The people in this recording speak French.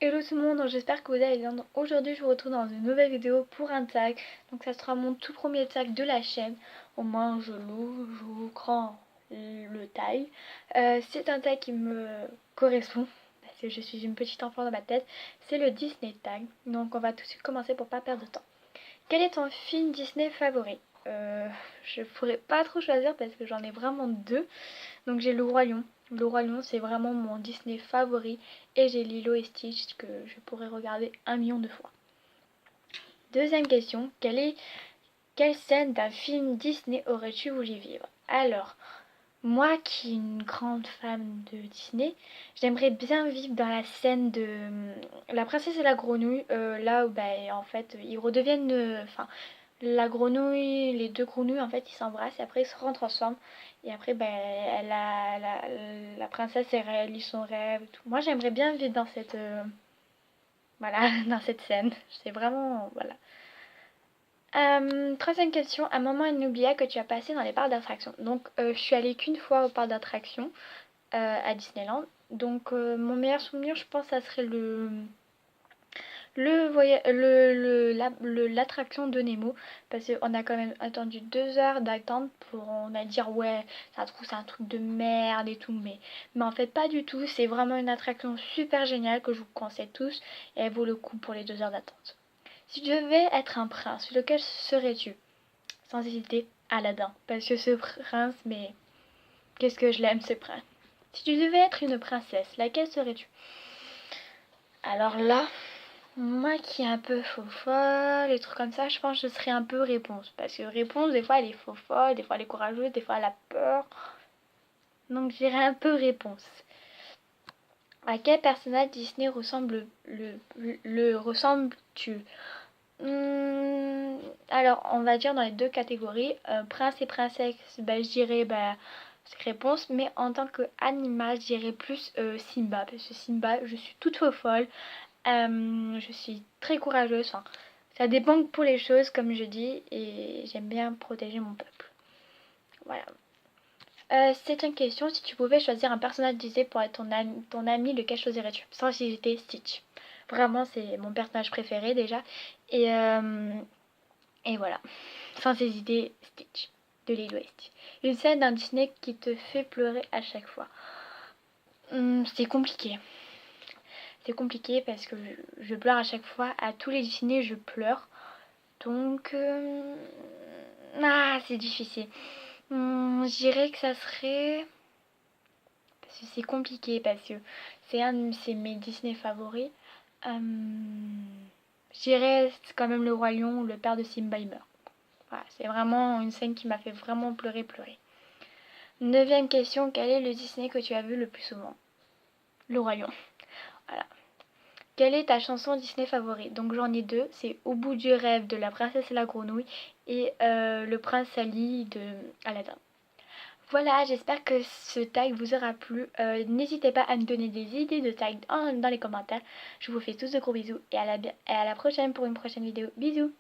Hello tout le monde, j'espère que vous allez bien. Aujourd'hui je vous retrouve dans une nouvelle vidéo pour un tag. Donc ça sera mon tout premier tag de la chaîne. Au moins je vous grand le tag. C'est un tag qui me correspond parce que je suis une petite enfant dans ma tête. C'est le Disney tag. Donc on va tout de suite commencer pour pas perdre de temps. Quel est ton film Disney favori? Je pourrais pas trop choisir parce que j'en ai vraiment deux. Donc j'ai Le Roi Lion. Le Roi Lion, c'est vraiment mon Disney favori. Et j'ai Lilo et Stitch que je pourrais regarder 1 million de fois. Deuxième question, quelle scène d'un film Disney aurais-tu voulu vivre? Alors, moi qui suis une grande fan de Disney, j'aimerais bien vivre dans la scène de La Princesse et la Grenouille, là où en fait ils redeviennent, la grenouille, les deux grenouilles en fait ils s'embrassent et après ils se retransforment et après la princesse elle réalise son rêve et tout. Moi j'aimerais bien vivre dans cette voilà dans cette scène. C'est vraiment voilà. Troisième question, un moment inoubliable que tu as passé dans les parcs d'attractions. Donc je suis allée qu'une fois au parc d'attractions à Disneyland. Donc mon meilleur souvenir je pense ça serait l'attraction de Nemo parce qu'on a quand même attendu 2 heures d'attente pour on a dire ouais ça trouve c'est un truc de merde et tout mais en fait pas du tout, c'est vraiment une attraction super géniale que je vous conseille tous et elle vaut le coup pour les 2 heures d'attente. Si tu devais être un prince, lequel serais-tu? Sans hésiter, Aladdin, parce que ce prince, mais qu'est-ce que je l'aime ce prince. Si tu devais être une princesse, laquelle serais-tu? Alors là, moi qui est un peu faux folle, les trucs comme ça, je pense que je serais un peu réponse. Parce que réponse, des fois elle est faux folle, des fois elle est courageuse, des fois elle a peur. Donc je dirais un peu réponse. À quel personnage Disney ressembles-tu? Alors on va dire dans les deux catégories, prince et princesse, je dirais c'est réponse, mais en tant qu'animal, je dirais plus Simba. Parce que Simba, je suis toute faux folle. Je suis très courageuse. Enfin, ça dépend pour les choses, comme je dis, et j'aime bien protéger mon peuple. Voilà. C'est une question. Si tu pouvais choisir un personnage Disney pour être ton ami, lequel choisirais-tu? Sans hésiter, Stitch. Vraiment, c'est mon personnage préféré déjà. Et, euh, et voilà. Sans hésiter, Stitch. De Lilo et Stitch. Une scène d'un Disney qui te fait pleurer à chaque fois. C'est compliqué. C'est compliqué parce que je pleure à chaque fois. À tous les Disney, je pleure. Donc, c'est difficile. Je dirais que ça serait... Parce que c'est compliqué, parce que c'est mes Disney favoris. Euh, je dirais quand même le Roi Lion où le père de Simba il meurt. Voilà, c'est vraiment une scène qui m'a fait vraiment pleurer, pleurer. Neuvième question, quel est le Disney que tu as vu le plus souvent? Le Roi Lion. Voilà. Quelle est ta chanson Disney favorite? Donc j'en ai deux, c'est Au bout du rêve de La Princesse et la Grenouille et Le Prince Ali de Aladdin. Voilà, j'espère que ce tag vous aura plu. N'hésitez pas à me donner des idées de tag dans les commentaires. Je vous fais tous de gros bisous et à la prochaine pour une prochaine vidéo. Bisous!